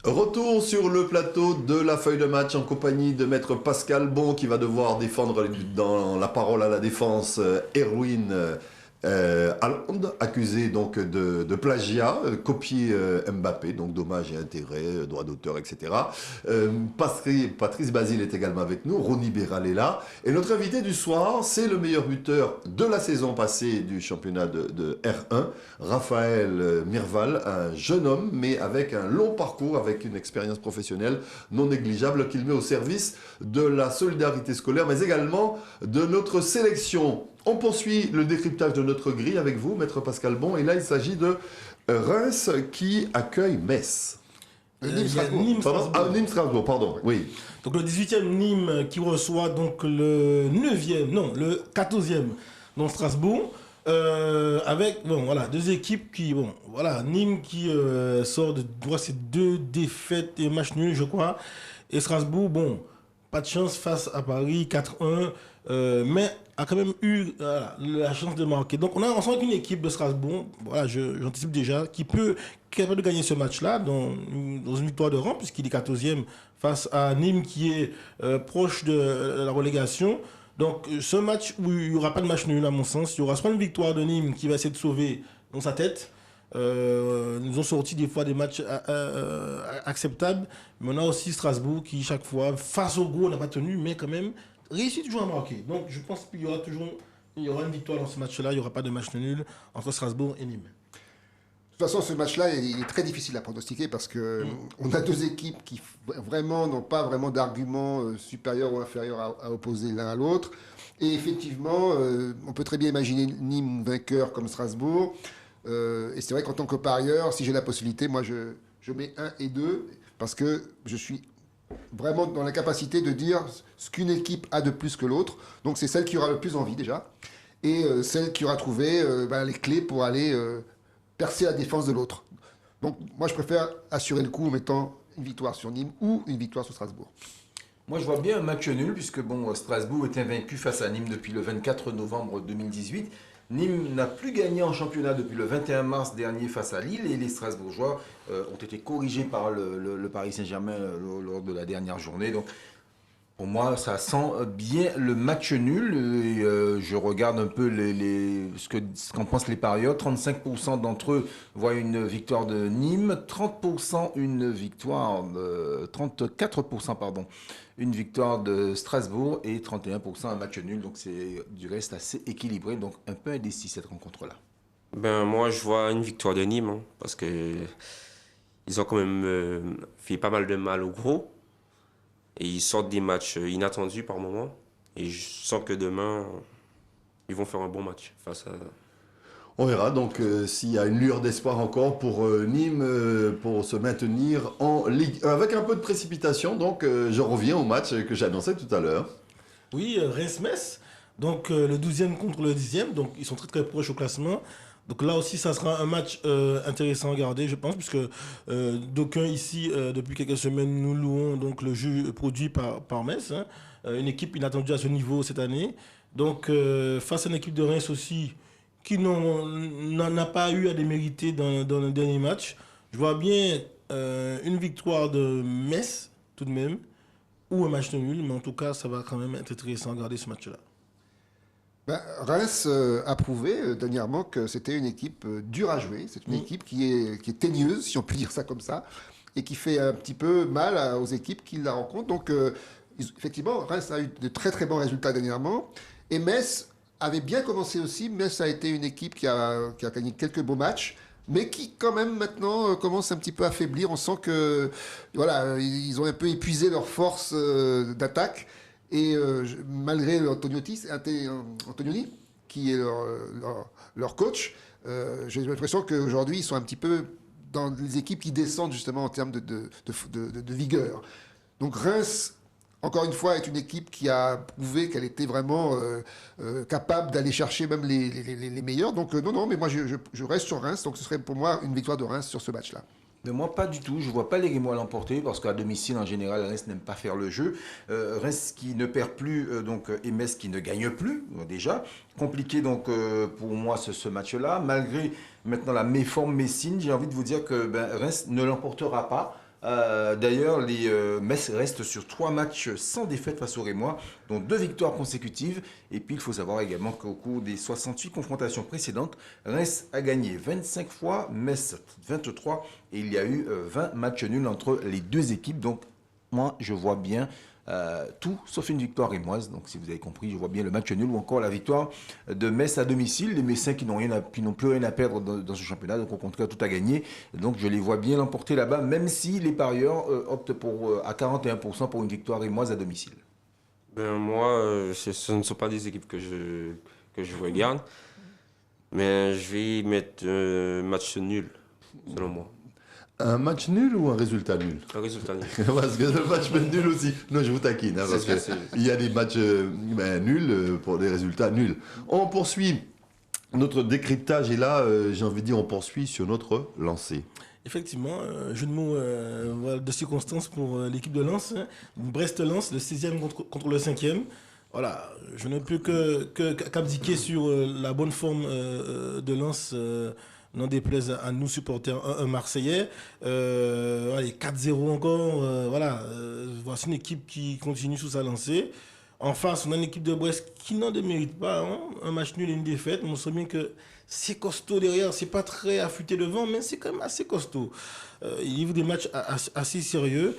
Retour sur le plateau de la feuille de match en compagnie de maître Pascal Bon qui va devoir défendre dans la parole à la défense Erwin Haaland, accusé donc de plagiat, copier Mbappé, donc dommages et intérêts, droits d'auteur, etc. Patrice Basile est également avec nous, Ronny Béral est là. Et notre invité du soir, c'est le meilleur buteur de la saison passée du championnat de R1, Raphaël Mirval, un jeune homme, mais avec un long parcours, avec une expérience professionnelle non négligeable qu'il met au service de la solidarité scolaire, mais également de notre sélection. On poursuit le décryptage de notre grille avec vous, maître Pascal Bon, et là il s'agit de Reims qui accueille Metz. Nîmes-Strasbourg, pardon, oui. Donc le 18e Nîmes qui reçoit donc le 9e, non, le 14e, donc Strasbourg. Avec bon voilà deux équipes qui bon voilà Nîmes qui sort de ces deux défaites et match nul je crois, et Strasbourg bon pas de chance face à Paris 4-1, mais a quand même eu la chance de marquer. Donc on sent qu'une équipe de Strasbourg, voilà, j'anticipe déjà, qui est capable de gagner ce match-là dans une victoire de rang, puisqu'il est 14e face à Nîmes qui est proche de la relégation. Donc ce match où il n'y aura pas de match nul à mon sens, il y aura soit une victoire de Nîmes qui va essayer de sauver dans sa tête. Nous ont sorti des fois des matchs acceptables, mais on a aussi Strasbourg qui chaque fois face au gros n'a pas tenu, mais quand même réussit toujours à marquer. Donc je pense qu'il y aura une victoire dans ce match-là, il n'y aura pas de match nul entre Strasbourg et Nîmes. De toute façon, ce match-là, il est très difficile à pronostiquer parce que on a deux équipes qui vraiment n'ont pas vraiment d'arguments supérieurs ou inférieurs à opposer l'un à l'autre. Et effectivement, on peut très bien imaginer Nîmes vainqueur comme Strasbourg. Et c'est vrai qu'en tant que parieur, si j'ai la possibilité, moi je mets 1 et 2 parce que je suis vraiment dans la capacité de dire ce qu'une équipe a de plus que l'autre. Donc c'est celle qui aura le plus envie déjà et celle qui aura trouvé les clés pour aller percer la défense de l'autre. Donc moi je préfère assurer le coup en mettant une victoire sur Nîmes ou une victoire sur Strasbourg. Moi, je vois bien un match nul, puisque bon, Strasbourg est invaincu face à Nîmes depuis le 24 novembre 2018. Nîmes n'a plus gagné en championnat depuis le 21 mars dernier face à Lille, et les Strasbourgeois ont été corrigés par le Paris Saint-Germain lors de la dernière journée. Donc, pour moi, ça sent bien le match nul. Et, je regarde un peu ce qu'en pensent les parieurs. 35% d'entre eux voient une victoire de Nîmes, 34% pardon, une victoire de Strasbourg et 31% un match nul. Donc c'est du reste assez équilibré. Donc un peu indécis cette rencontre-là. Ben moi je vois une victoire de Nîmes, hein, parce que ils ont quand même fait pas mal de mal au gros. Et ils sortent des matchs inattendus par moment. Et je sens que demain, ils vont faire un bon match face à... On verra donc s'il y a une lueur d'espoir encore pour Nîmes pour se maintenir en Ligue 1. Avec un peu de précipitation, donc je reviens au match que j'annonçais tout à l'heure. Oui, Reims-Metz, donc le 12e contre le 10e, donc ils sont très très proches au classement. Donc là aussi, ça sera un match intéressant à regarder, je pense, puisque d'aucuns ici, depuis quelques semaines, nous louons donc le jeu produit par Metz, hein, une équipe inattendue à ce niveau cette année. Donc face à une équipe de Reims aussi, qui n'en a pas eu à démériter dans le dernier match, je vois bien une victoire de Metz, tout de même, ou un match nul, mais en tout cas, ça va quand même être intéressant à regarder ce match-là. Reims a prouvé dernièrement que c'était une équipe dure à jouer. C'est une équipe qui est teigneuse, si on peut dire ça comme ça, et qui fait un petit peu mal aux équipes qui la rencontrent. Donc, effectivement, Reims a eu de très très bons résultats dernièrement. Et Metz avait bien commencé aussi. Metz a été une équipe qui a gagné quelques beaux matchs, mais qui quand même maintenant commence un petit peu à faiblir. On sent que voilà, ils ont un peu épuisé leur force d'attaque. Et malgré Antonioni, qui est leur coach, j'ai l'impression qu'aujourd'hui, ils sont un petit peu dans les équipes qui descendent justement en termes de vigueur. Donc Reims, encore une fois, est une équipe qui a prouvé qu'elle était vraiment capable d'aller chercher même les meilleurs. Donc non, mais moi je reste sur Reims, donc ce serait pour moi une victoire de Reims sur ce match-là. Mais moi, pas du tout. Je ne vois pas les Rémois l'emporter parce qu'à domicile, en général, Reims n'aime pas faire le jeu. Reims qui ne perd plus, et Metz qui ne gagne plus, déjà. Compliqué donc pour moi ce match-là. Malgré maintenant la méforme Messine, j'ai envie de vous dire que Reims ne l'emportera pas. D'ailleurs, les Metz restent sur 3 matchs sans défaite face aux Rémois, dont 2 victoires consécutives. Et puis, il faut savoir également qu'au cours des 68 confrontations précédentes, Reims a gagné 25 fois, Metz 23, et il y a eu 20 matchs nuls entre les deux équipes. Donc, moi, je vois bien tout sauf une victoire rémoise. Donc, si vous avez compris, je vois bien le match nul ou encore la victoire de Metz à domicile. Les Messins qui n'ont plus rien à perdre dans ce championnat, donc au contraire, tout à gagner. Donc, je les vois bien l'emporter là-bas, même si les parieurs optent à 41% pour une victoire rémoise à domicile. Ben, moi, ce ne sont pas des équipes que je regarde, mais je vais mettre match nul, selon moi. Un match nul ou un résultat nul? Un résultat nul. Parce que le match peut être nul aussi. Non, je vous taquine, hein, parce qu'il y a des matchs nuls pour des résultats nuls. On poursuit notre décryptage et là, j'ai envie de dire, on poursuit sur notre lancée. Effectivement, jeu de mots voilà, de circonstances pour l'équipe de Lens. Hein. Brest-Lens, le 6e contre le 5e. Voilà, je ne peux qu'abdiquer sur la bonne forme de Lens, n'en déplaise à nous supporters un Marseillais. Allez, 4-0 encore. Voici une équipe qui continue sous sa lancée. En face, on a une équipe de Brest qui n'en démérite pas. Hein. Un match nul et une défaite. On sait bien que c'est costaud derrière. C'est pas très affûté devant, mais c'est quand même assez costaud. Il livre des matchs assez sérieux.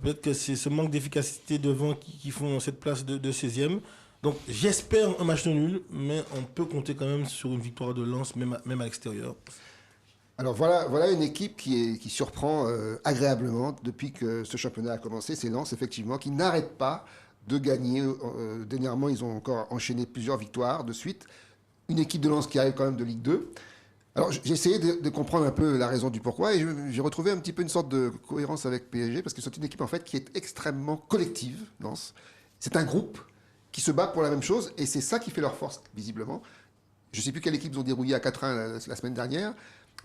Peut-être que c'est ce manque d'efficacité devant qui font cette place de 16e. Donc j'espère un match nul, mais on peut compter quand même sur une victoire de Lens, même à l'extérieur. Alors voilà une équipe qui surprend agréablement depuis que ce championnat a commencé. C'est Lens, effectivement, qui n'arrête pas de gagner. Dernièrement, ils ont encore enchaîné plusieurs victoires de suite. Une équipe de Lens qui arrive quand même de Ligue 2. Alors j'ai essayé de comprendre un peu la raison du pourquoi et j'ai retrouvé un petit peu une sorte de cohérence avec PSG parce que c'est une équipe en fait qui est extrêmement collective, Lens. C'est un groupe qui se bat pour la même chose et c'est ça qui fait leur force, visiblement. Je ne sais plus quelle équipe ils ont dérouillé à 4-1 la semaine dernière,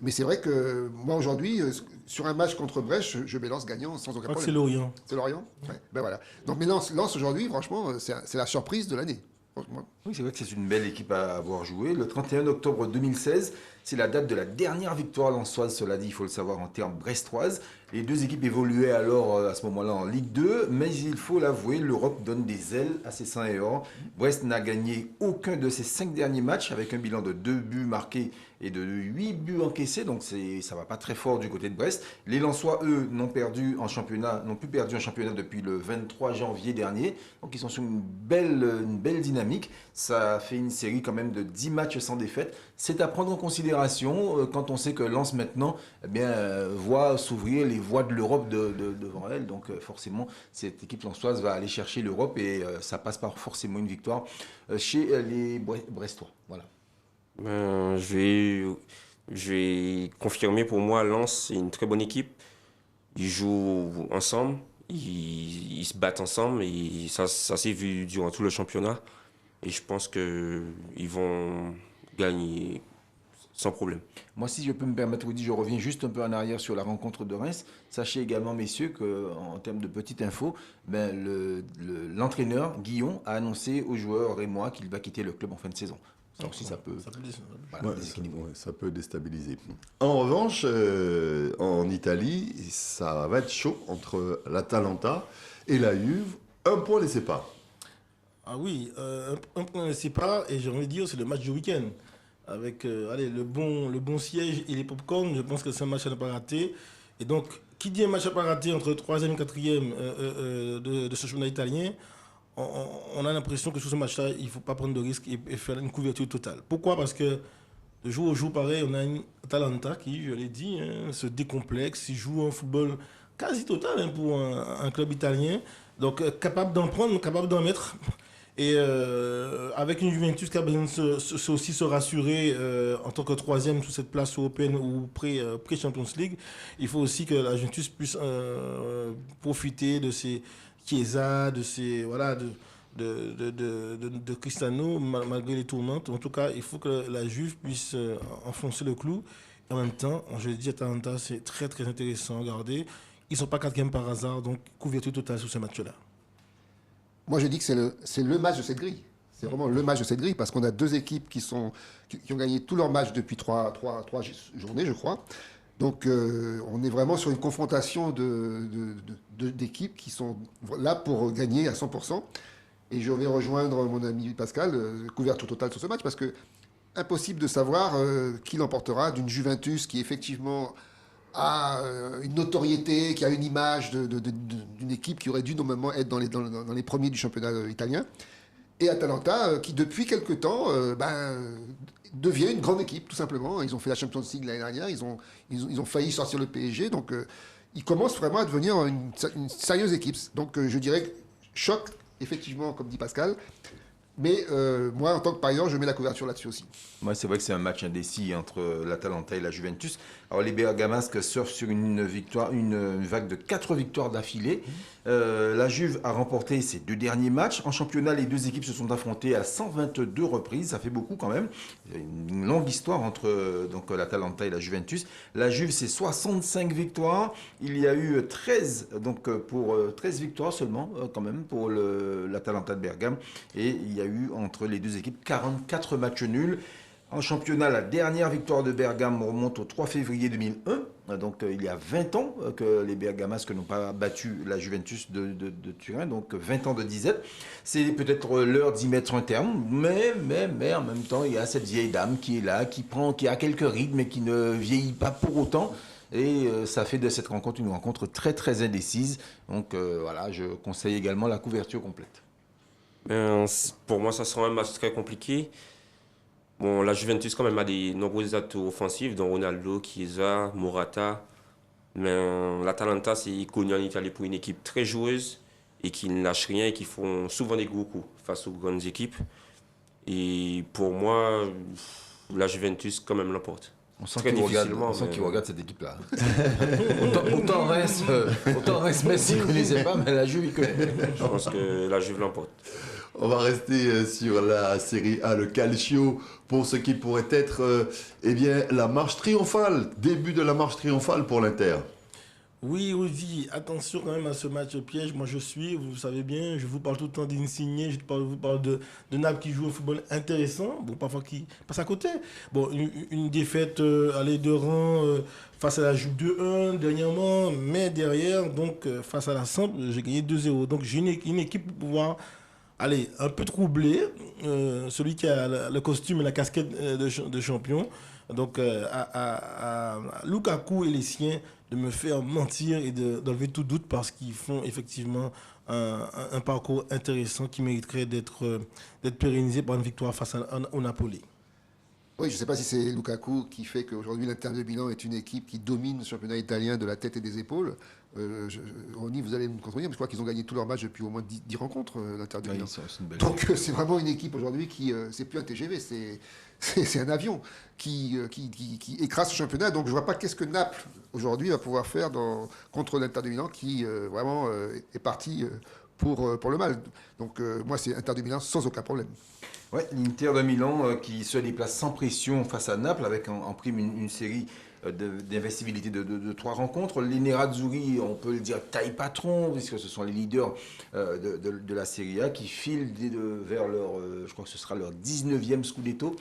mais c'est vrai que moi aujourd'hui, sur un match contre Brest, je mets Lens gagnant sans aucun problème. C'est Lorient. C'est Lorient. Ouais. Ben voilà. Donc mais Lens aujourd'hui, franchement, c'est la surprise de l'année. Oui, c'est vrai que c'est une belle équipe à avoir joué. Le 31 octobre 2016, c'est la date de la dernière victoire lensoise, cela dit, il faut le savoir, en termes brestoises. Les deux équipes évoluaient alors à ce moment-là en Ligue 2, mais il faut l'avouer, l'Europe donne des ailes à ses saints et or. Brest n'a gagné aucun de ses 5 derniers matchs avec un bilan de 2 buts marqués et de 8 buts encaissés, donc ça ne va pas très fort du côté de Brest. Les Lensois, eux, n'ont plus perdu en championnat depuis le 23 janvier dernier, donc ils sont sur une belle dynamique. Ça fait une série quand même de 10 matchs sans défaite. C'est à prendre en considération quand on sait que Lens maintenant voit s'ouvrir les voies de l'Europe devant elle, donc forcément cette équipe lensoise va aller chercher l'Europe et ça passe par forcément une victoire chez les Brestois. Voilà. Je vais confirmer, pour moi, Lens, c'est une très bonne équipe. Ils jouent ensemble, ils se battent ensemble, et ça s'est vu durant tout le championnat. Et je pense qu'ils vont gagner sans problème. Moi, si je peux me permettre, vous dire, je reviens juste un peu en arrière sur la rencontre de Reims. Sachez également, messieurs, qu'en termes de petite info, l'entraîneur, Guillon, a annoncé aux joueurs rémois qu'il va quitter le club en fin de saison. Donc si ça peut ça peut déstabiliser. En revanche, en Italie, ça va être chaud entre l'Atalanta et la Juve. Un point les sépare. Ah oui, un point les sépare et j'ai envie de dire c'est le match du week-end. Avec le bon siège et les pop-corn, je pense que c'est un match à ne pas rater. Et donc, qui dit un match à ne pas rater entre 3e et 4e de ce championnat italien, on a l'impression que sur ce match-là, il ne faut pas prendre de risques et faire une couverture totale. Pourquoi? Parce que de jour au jour, pareil, on a une Atalanta qui, je l'ai dit, se décomplexe, il joue un football quasi total pour un club italien. Donc, capable d'en prendre, capable d'en mettre. Et avec une Juventus qui a besoin de aussi se rassurer en tant que 3e sous cette place européenne ou pré-Champions League, il faut aussi que la Juventus puisse profiter de ses Chiesa, de Cristiano, malgré les tourmentes. En tout cas, il faut que la Juve puisse enfoncer le clou. Et en même temps, je l'ai dit, Atalanta, c'est très très intéressant à regarder. Ils ne sont pas 4e par hasard, donc couverture totale sur ce match-là. Moi, je dis que c'est le match de cette grille. C'est vraiment le match de cette grille parce qu'on a deux équipes qui ont gagné tous leurs matchs depuis trois journées, je crois. Donc on est vraiment sur une confrontation d'équipes qui sont là pour gagner à 100%. Et je vais rejoindre mon ami Pascal, couverture totale sur ce match, parce que impossible de savoir qui l'emportera d'une Juventus qui effectivement a une notoriété, qui a une image d'une équipe qui aurait dû normalement être dans les premiers du championnat italien, et Atalanta qui depuis quelque temps devient une grande équipe tout simplement. Ils ont fait la Champions League l'année dernière, ils ont failli sortir le PSG, donc ils commencent vraiment à devenir une sérieuse équipe. Donc je dirais choc, effectivement, comme dit Pascal. Mais moi, en tant que parieur, je mets la couverture là-dessus aussi. Moi, c'est vrai que c'est un match indécis entre l'Atalanta et la Juventus. Alors, les Bergamasques surfent sur une vague de 4 victoires d'affilée. La Juve a remporté ses 2 derniers matchs. En championnat, les 2 équipes se sont affrontées à 122 reprises. Ça fait beaucoup quand même. Il y a une longue histoire entre l'Atalanta et la Juventus. La Juve, c'est 65 victoires. Il y a eu 13 victoires seulement, quand même, pour l'Atalanta de Bergame. Et il y a eu entre les 2 équipes 44 matchs nuls. En championnat, la dernière victoire de Bergame remonte au 3 février 2001. Donc il y a 20 ans que les Bergamasques n'ont pas battu la Juventus de Turin. Donc 20 ans de disette. C'est peut-être l'heure d'y mettre un terme. Mais en même temps, il y a cette vieille dame qui est là, qui a quelques rythmes mais qui ne vieillit pas pour autant. Et ça fait de cette rencontre une rencontre très très indécise. Donc voilà, je conseille également la couverture complète. Pour moi, ça sera un match très compliqué. Bon, la Juventus, quand même, a des nombreux atouts offensifs, dont Ronaldo, Chiesa, Morata. Mais l'Atalanta, c'est connu en Italie pour une équipe très joueuse et qui ne lâche rien et qui font souvent des gros coups face aux grandes équipes. Et pour moi, la Juventus, quand même, l'emporte. On sent qu'il regarde cette équipe-là. autant reste Messi, il ne connaissait pas, mais la Juve, il connaît. Je pense que la Juve l'emporte. On va rester sur la Série A, le Calcio, pour ce qui pourrait être la marche triomphale, début de la marche triomphale pour l'Inter. Oui, Rudy, attention quand même à ce match piège. Moi, vous savez bien, je vous parle tout le temps d'Insigne, vous parle de Naples qui joue au football intéressant, bon, parfois qui passe à côté. Bon, une défaite de rang face à la Juve 2-1 dernièrement, mais derrière, donc face à la Samp, j'ai gagné 2-0. Donc j'ai une équipe pour pouvoir un peu troubler celui qui a le costume et la casquette de champion. Donc à Lukaku et les siens de me faire mentir et d'enlever tout doute parce qu'ils font effectivement un parcours intéressant qui mériterait d'être pérennisé par une victoire face au Napoli. Oui, je ne sais pas si c'est Lukaku qui fait qu'aujourd'hui l'Inter de Milan est une équipe qui domine le championnat italien de la tête et des épaules. Ronny, vous allez me contredire, mais je crois qu'ils ont gagné tous leurs matchs depuis au moins 10 rencontres, l'Inter de Milan. Donc c'est vraiment une équipe aujourd'hui qui, c'est plus un TGV, c'est un avion qui écrase ce championnat. Donc je ne vois pas qu'est-ce que Naples aujourd'hui va pouvoir faire contre l'Inter de Milan qui vraiment est parti pour le mal. Donc moi c'est Inter de Milan sans aucun problème. Ouais, l'Inter de Milan qui se déplace sans pression face à Naples avec en prime une série d'investibilité de 3 rencontres. Les Nerazzurri, on peut le dire, taille patron, puisque ce sont les leaders de la Serie A qui filent vers je crois que ce sera leur 19e Scudetto.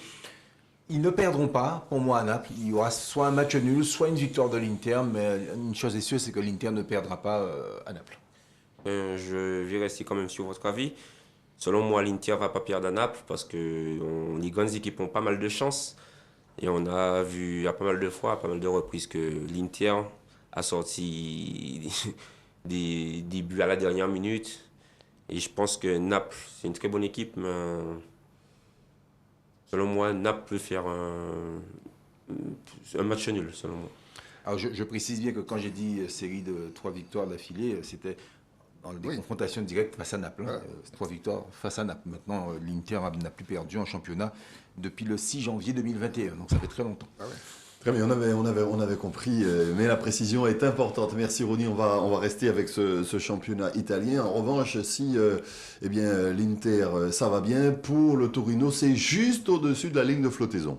Ils ne perdront pas, pour moi, à Naples. Il y aura soit un match nul, soit une victoire de l'Inter, mais une chose est sûre, c'est que l'Inter ne perdra pas à Naples. Je vais rester quand même sur votre avis. Selon moi, l'Inter va pas perdre à Naples parce que les grandes équipes ont pas mal de chance. Et on a vu à pas mal de fois, à pas mal de reprises que l'Inter a sorti des buts à la dernière minute. Et je pense que Naples, c'est une très bonne équipe, mais selon moi, Naples peut faire un match nul, selon moi. Alors je précise bien que quand j'ai dit série de 3 victoires d'affilée, c'était dans des confrontations directes face à Naples. Voilà. 3 victoires face à Naples. Maintenant, l'Inter n'a plus perdu en championnat depuis le 6 janvier 2021. Donc ça fait très longtemps. Ah ouais. Très bien, on avait compris, mais la précision est importante. Merci Ronny, on va rester avec ce championnat italien. En revanche, si l'Inter, ça va bien, pour le Torino, c'est juste au-dessus de la ligne de flottaison.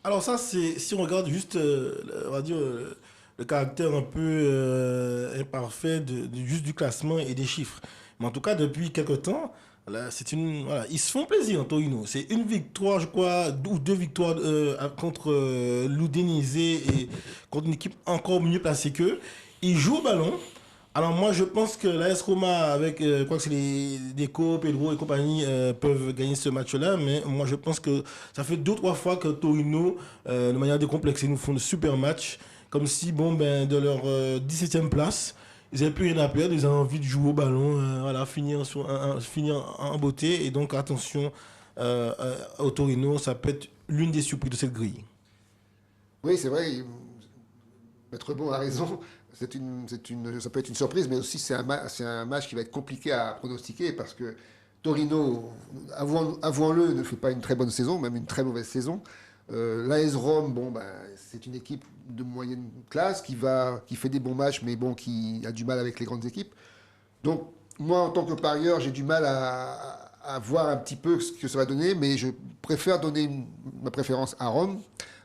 Alors ça, si on regarde juste, on va dire, le caractère un peu imparfait juste du classement et des chiffres. Mais en tout cas, depuis quelque temps, Là, voilà, ils se font plaisir, Torino. C'est une victoire, je crois, ou 2 victoires contre l'Udinese et contre une équipe encore mieux placée qu'eux. Ils jouent au ballon. Alors moi, je pense que l'AS Roma, avec quoi que c'est les Deco, Pedro et compagnie, peuvent gagner ce match-là. Mais moi, je pense que ça fait 2 ou 3 fois que Torino, de manière décomplexée, nous font de super matchs. Comme si, de leur 17e place, ils n'avaient plus rien à perdre, ils ont envie de jouer au ballon, voilà, finir en beauté. Et donc, attention au Torino, ça peut être l'une des surprises de cette grille. Oui, c'est vrai, Maître Bon a raison. Ça peut être une surprise, mais aussi c'est un match qui va être compliqué à pronostiquer parce que Torino, avouons-le, ne fait pas une très bonne saison, même une très mauvaise saison. L'AS Rome, c'est une équipe de moyenne classe qui fait des bons matchs, mais qui a du mal avec les grandes équipes. Donc, moi, en tant que parieur, j'ai du mal à voir un petit peu ce que ça va donner, mais je préfère donner ma préférence à Rome,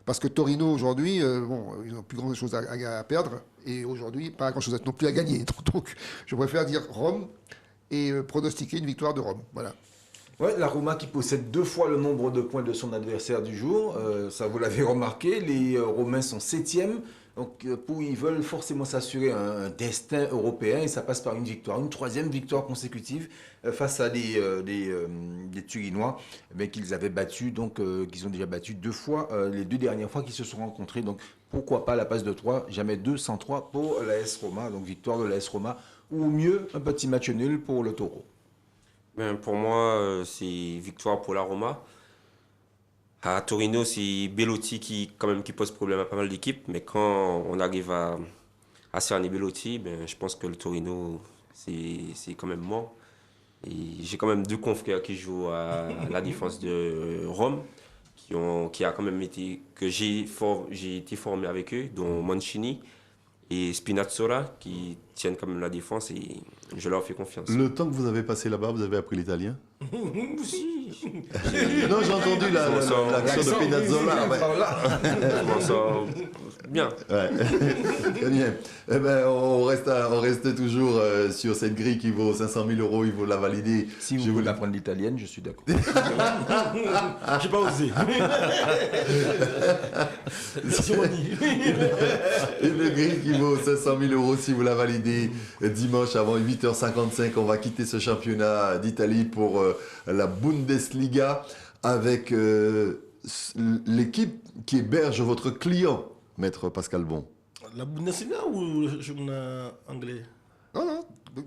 parce que Torino, aujourd'hui, ils n'ont plus grand-chose à perdre, et aujourd'hui, pas grand-chose non plus à gagner. Donc, je préfère dire Rome et pronostiquer une victoire de Rome. Voilà. Ouais, la Roma qui possède 2 fois le nombre de points de son adversaire du jour, ça vous l'avez remarqué, les Romains sont 7e, donc ils veulent forcément s'assurer un destin européen et ça passe par une victoire, une 3e victoire consécutive face à des Turinois qu'ils avaient battus, donc qu'ils ont déjà battu 2 fois les 2 dernières fois qu'ils se sont rencontrés, donc pourquoi pas la passe de 3, jamais 2 sans 3 pour l'AS Roma, donc victoire de l'AS Roma ou mieux un petit match nul pour le Taureau. Pour moi, c'est victoire pour la Roma. À Torino, c'est Belotti qui pose problème à pas mal d'équipes. Mais quand on arrive à cerner Belotti, je pense que le Torino, c'est quand même mort. Et j'ai quand même 2 confrères qui jouent à la défense de Rome, qui a quand même été, que j'ai été formé avec eux, dont Mancini et Spinazzola, qui tiennent quand même la défense et je leur fais confiance. Le temps que vous avez passé là-bas, vous avez appris l'italien? Si. Non, j'ai entendu l'action de Spinazzola. Je m'en sors bien. Ouais. Très bien. On reste toujours sur cette grille qui vaut 500 000 €. Il faut la valider. Si vous voulez apprendre l'italienne, je suis d'accord. J'ai pas osé. Une grille qui vaut 500 000 € si vous la validez. Dimanche avant 8h55, on va quitter ce championnat d'Italie pour la Bundesliga avec l'équipe qui héberge votre client, Maître Pascal Bon. La Bundesliga ou le championnat anglais? Non,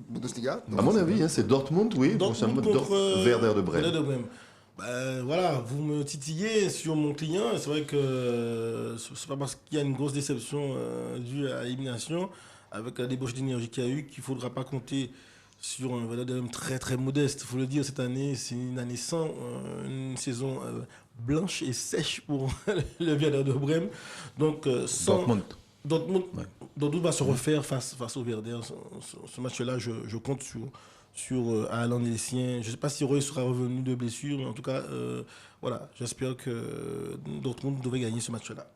Bundesliga. À mon avis, c'est Dortmund, oui. Dortmund contre Werder de Brême. Werder de Brême. Voilà, vous me titillez sur mon client. C'est vrai que c'est pas parce qu'il y a une grosse déception due à l'élimination, avec la débauche d'énergie qu'il y a eu, qu'il ne faudra pas compter sur un Werder de Brême très très modeste. Il faut le dire, cette année, c'est une année sans, une saison blanche et sèche pour le Werder de Brême. Donc, sans Dortmund va se refaire face au Werder. Ce match-là, je compte sur Haaland et les siens. Je ne sais pas si Roy sera revenu de blessure, mais en tout cas, voilà, j'espère que Dortmund devrait gagner ce match-là.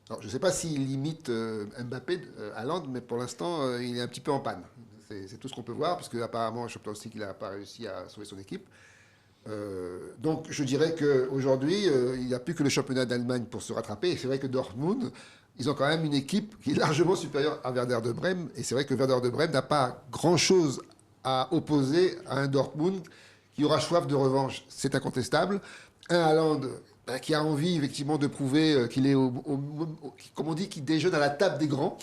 Alors, je ne sais pas s'il limite Mbappé, Haaland, mais pour l'instant, il est un petit peu en panne. C'est tout ce qu'on peut voir, parce qu'apparemment, je pense aussi qu'il n'a pas réussi à sauver son équipe. Donc, je dirais qu'aujourd'hui, il n'y a plus que le championnat d'Allemagne pour se rattraper. Et c'est vrai que Dortmund, ils ont quand même une équipe qui est largement supérieure à Werder de Brême. Et c'est vrai que Werder de Brême n'a pas grand-chose à opposer à un Dortmund qui aura soif de revanche. C'est incontestable. Un Haaland qui a envie effectivement de prouver qu'il est, comme on dit, qui déjeune à la table des grands,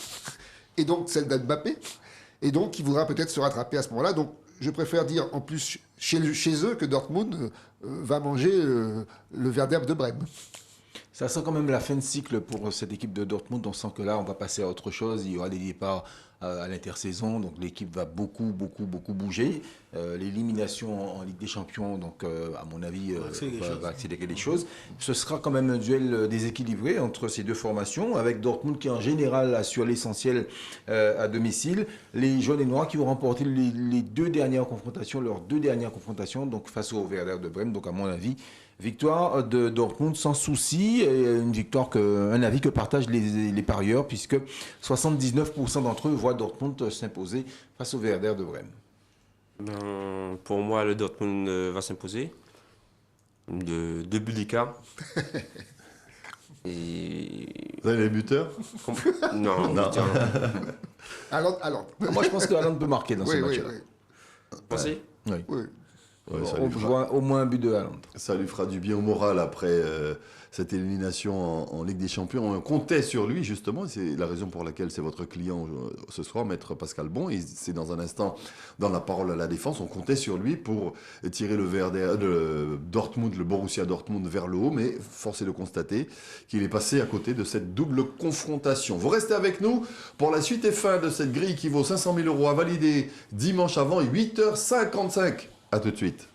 et donc celle d'Mbappé, et donc qui voudra peut-être se rattraper à ce moment-là. Donc je préfère dire en plus chez eux que Dortmund va manger le Werder de Brême. Ça sent quand même la fin de cycle pour cette équipe de Dortmund. On sent que là, on va passer à autre chose. Il y aura des départs à l'intersaison, donc l'équipe va beaucoup bouger. L'élimination en Ligue des Champions, donc à mon avis, va accélérer les choses. Ce sera quand même un duel déséquilibré entre ces deux formations, avec Dortmund qui en général assure l'essentiel à domicile. Les jaunes et noirs qui ont remporté leurs deux dernières confrontations, donc face au Werder de Brême. Donc à mon avis, victoire de Dortmund sans souci, un avis que partagent les parieurs, puisque 79% d'entre eux voient Dortmund s'imposer face au Werder de Brême. Pour moi, le Dortmund va s'imposer. De 2 buts d'écart. Et... Vous avez les buteurs? Non, Non. putain. Haaland. Moi, je pense que Haaland peut marquer dans ce Oui, oui, match-là. oui. Vous pensez? Oui. Oui. Ouais, ça, On lui fera, voit au moins un but de Haaland. ça lui fera du bien au moral après cette élimination en Ligue des Champions. On comptait sur lui, justement. C'est la raison pour laquelle c'est votre client ce soir, Maître Pascal Bon. Et c'est dans un instant, dans la parole à la défense, on comptait sur lui pour tirer le Dortmund, le Borussia Dortmund vers le haut. Mais force est de constater qu'il est passé à côté de cette double confrontation. Vous restez avec nous pour la suite et fin de cette grille qui vaut 500 000 € à valider dimanche avant 8h55. À tout de suite.